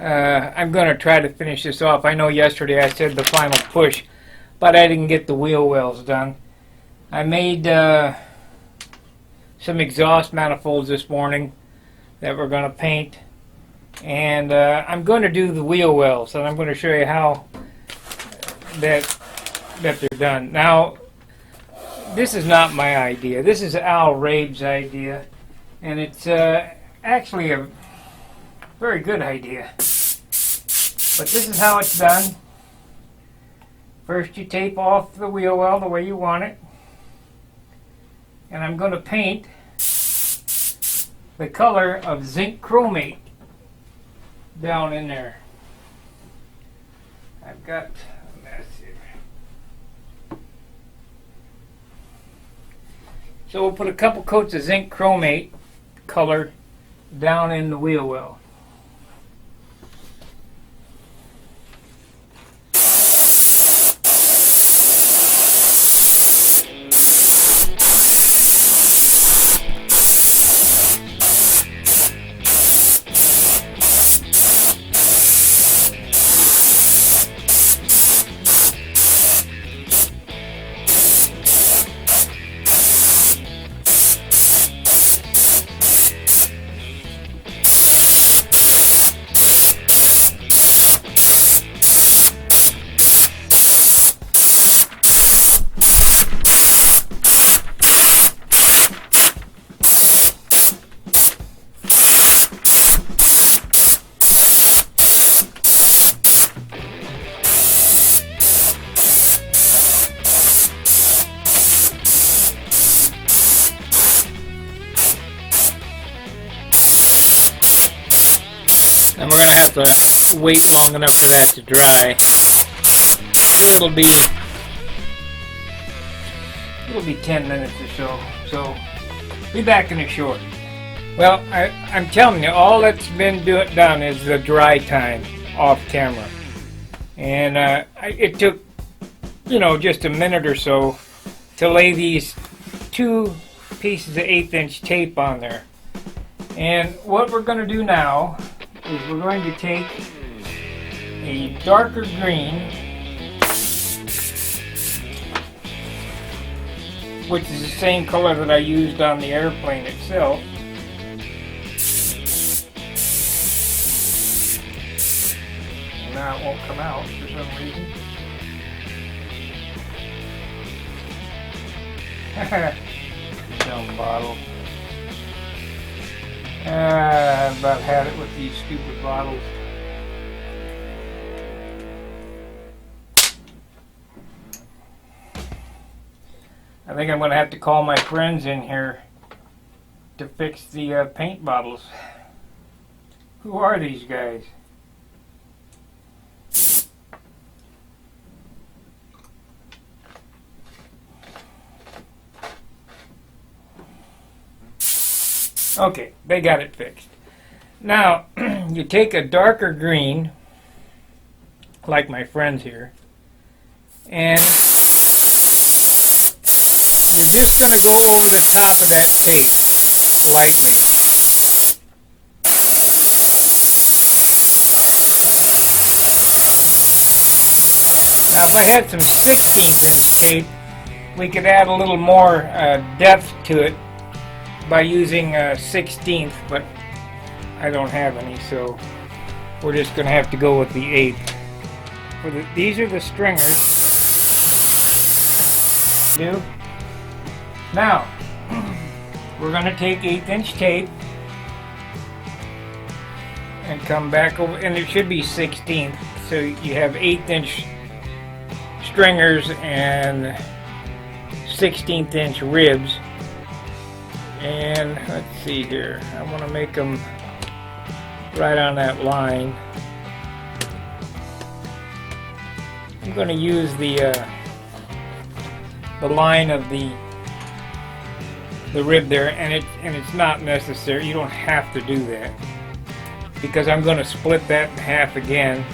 I'm going to try to finish this off. I know yesterday I said the final push, but I didn't get the wheel wells done. I made some exhaust manifolds this morning that we're going to paint, and I'm going to do the wheel wells, and I'm going to show you how that they're done. Now, this is not my idea. This is Al Rabe's idea, and it's actually a very good idea. But this is how it's done. First you tape off the wheel well the way you want it. And I'm going to paint the color of zinc chromate down in there. I've got a mess here. So we'll put a couple coats of zinc chromate color down in the wheel well. And we're going to have to wait long enough for that to dry. And it'll be 10 minutes or so. So, be back in a short. Well, I'm telling you, all that's been done is the dry time off camera. And it took, just a minute or so to lay these 2 pieces of 1/8" tape on there. And what we're going to do now is we're going to take a darker green, which is the same color that I used on the airplane itself. Now it won't come out for some reason. Dumb bottle. I've about had it with these stupid bottles. I think I'm going to have to call my friends in here to fix the paint bottles. Who are these guys? Okay, they got it fixed. Now, you take a darker green, like my friends here, and you're just going to go over the top of that tape, lightly. Now, if I had some 16" tape, we could add a little more depth to it by using 16th, but I don't have any, so we're just going to have to go with the 1/8. These are the stringers. Now, we're going to take 1/8" tape and come back over, and it should be 16th, so you have 1/8" stringers and 16th" ribs. And let's see here, I want to make them right on that line. I'm going to use the line of the rib there, and it's not necessary. You don't have to do that, because I'm going to split that in half again.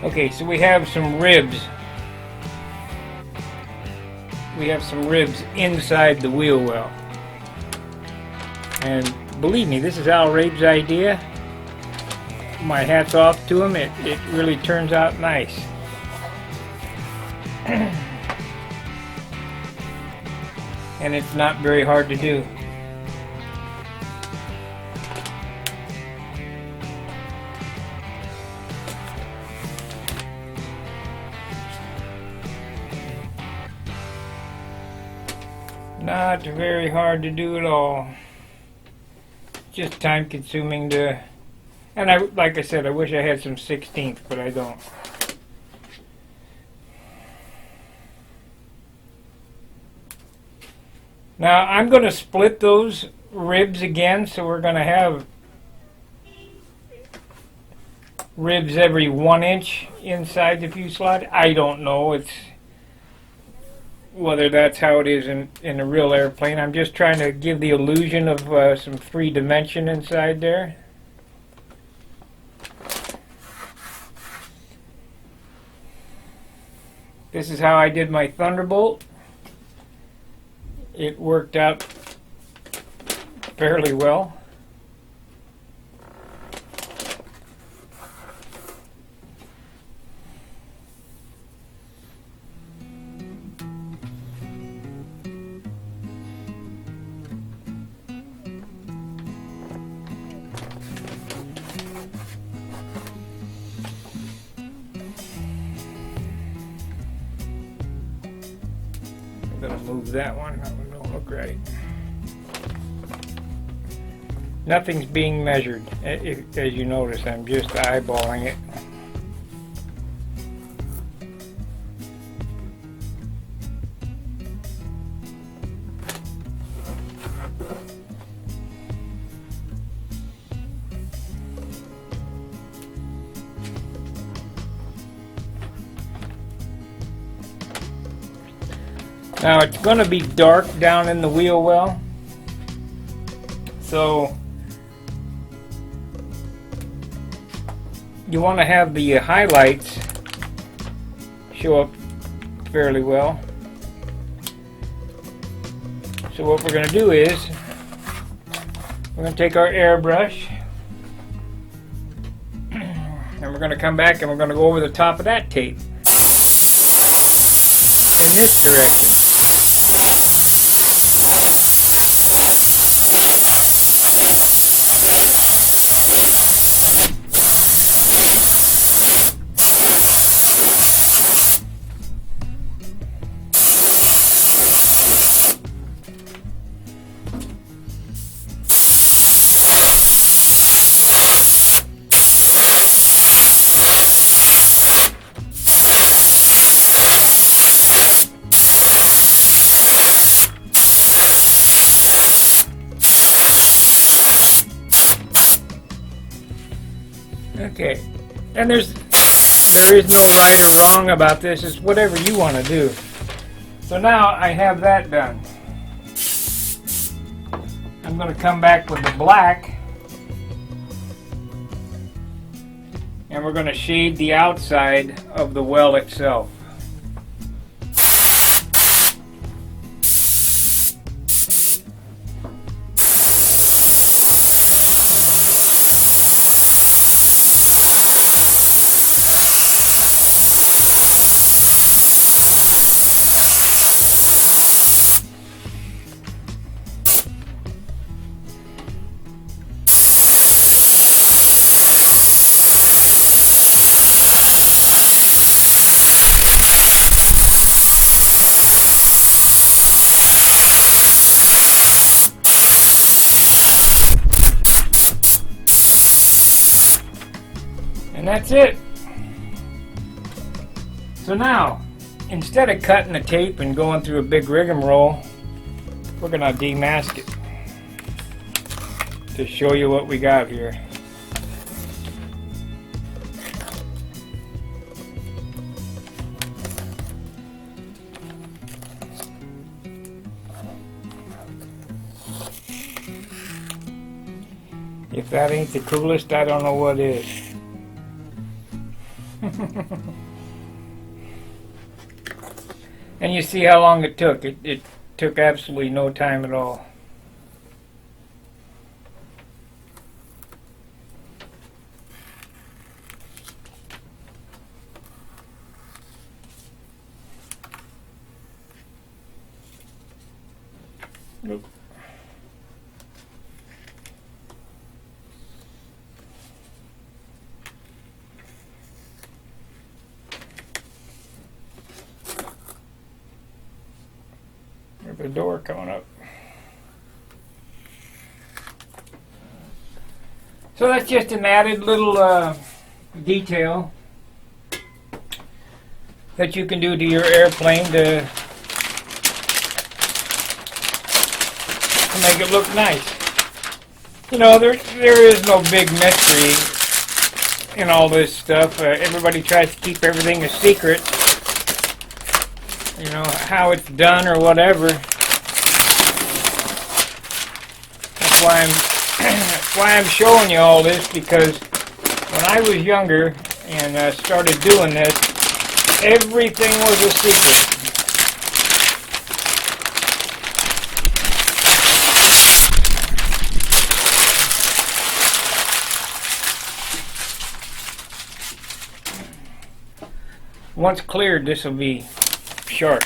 Okay, so we have some ribs. we have some ribs inside the wheel well. And believe me, this is Al Rabe's idea. My hat's off to him. It really turns out nice. And it's not very hard to do. Not very hard to do at all. Just time consuming to, and like I said, I wish I had some 16th, but I don't. Now I'm going to split those ribs again, so we're going to have ribs every 1 inch inside the fuselage. I don't know. It's whether that's how it is in a real airplane. I'm just trying to give the illusion of some 3-dimension inside there. This is how I did my Thunderbolt. It worked out fairly well. I'm going to move that one. That one don't look right. Nothing's being measured. As you notice, I'm just eyeballing it. Now it's going to be dark down in the wheel well, so you want to have the highlights show up fairly well. So what we're going to do is we're going to take our airbrush and we're going to come back and we're going to go over the top of that tape in this direction. Okay, and there is no right or wrong about this. It's whatever you want to do. So now I have that done. I'm going to come back with the black, and we're going to shade the outside of the well itself. And that's it. So now, instead of cutting the tape and going through a big rigmarole, we're going to demask it to show you what we got here. If that ain't the coolest, I don't know what is. And you see how long it took. It took absolutely no time at all. Nope. There's a door coming up. So that's just an added little detail that you can do to your airplane to make it look nice. You know, there is no big mystery in all this stuff. Everybody tries to keep everything a secret. You know, how it's done or whatever. That's why I'm showing you all this, because when I was younger and started doing this, everything was a secret. Once cleared, this will be sharp.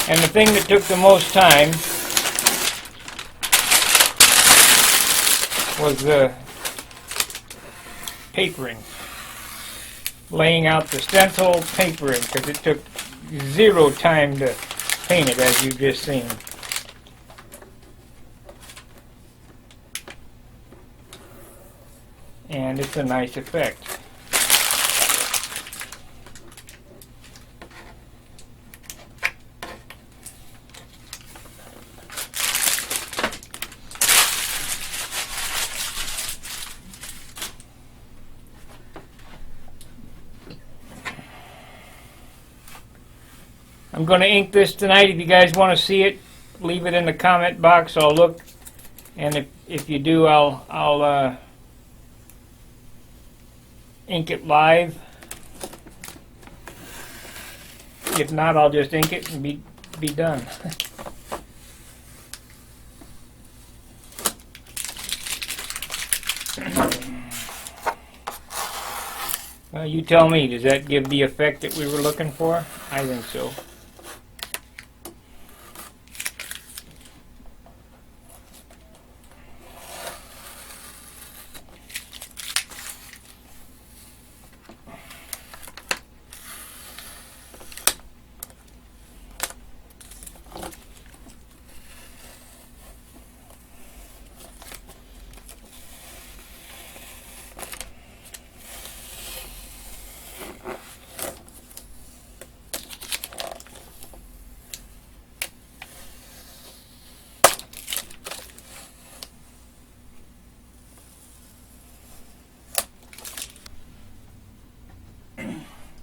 And the thing that took the most time was the papering. Laying out the stencil papering, because it took 0 time to paint it, as you've just seen. And it's a nice effect. I'm going to ink this tonight. If you guys want to see it, leave it in the comment box. I'll look, and if you do, I'll ink it live. If not, I'll just ink it and be done. Well, you tell me. Does that give the effect that we were looking for? I think so.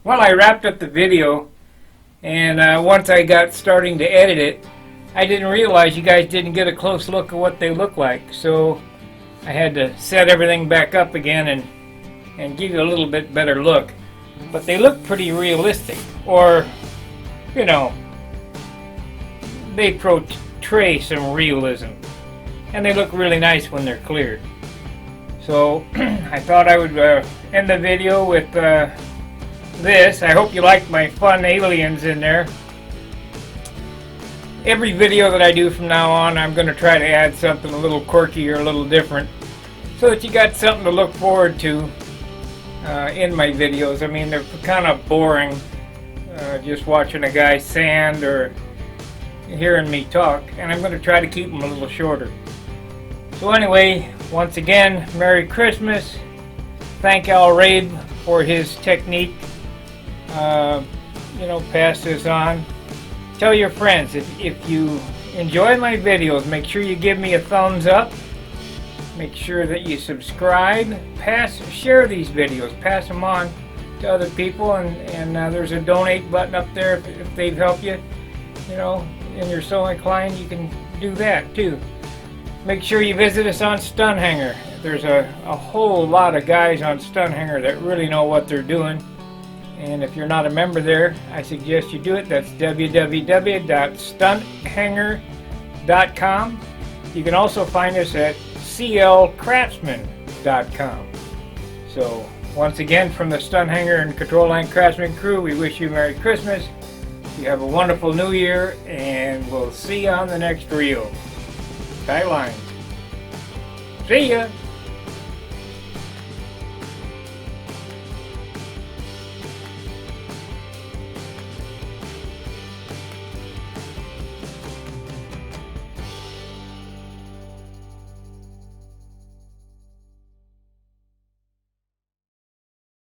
Well, I wrapped up the video, and once I got starting to edit it, I didn't realize you guys didn't get a close look at what they look like. So I had to set everything back up again and give you a little bit better look. But they look pretty realistic, or, you know, they portray some realism. And they look really nice when they're cleared. So I thought I would end the video with this. I hope you liked my fun aliens in there. Every video that I do from now on, I'm going to try to add something a little quirky or a little different, so that you got something to look forward to in my videos. I mean, they're kind of boring, just watching a guy sand or hearing me talk, and I'm going to try to keep them a little shorter. So anyway, once again, Merry Christmas. Thank Al Rabe for his technique. You know, pass this on. Tell your friends, if you enjoy my videos, make sure you give me a thumbs up. Make sure that you subscribe. Share these videos. Pass them on to other people, and there's a donate button up there if they've helped you. You know, and you're so inclined, you can do that too. Make sure you visit us on Stunt Hangar. There's a whole lot of guys on Stunt Hangar that really know what they're doing. And if you're not a member there, I suggest you do it. That's www.stunthanger.com. You can also find us at clcraftsman.com. So, once again, from the Stunt Hanger and Control Line Craftsman crew, we wish you Merry Christmas. You have a wonderful New Year, and we'll see you on the next reel. Tight lines. See ya!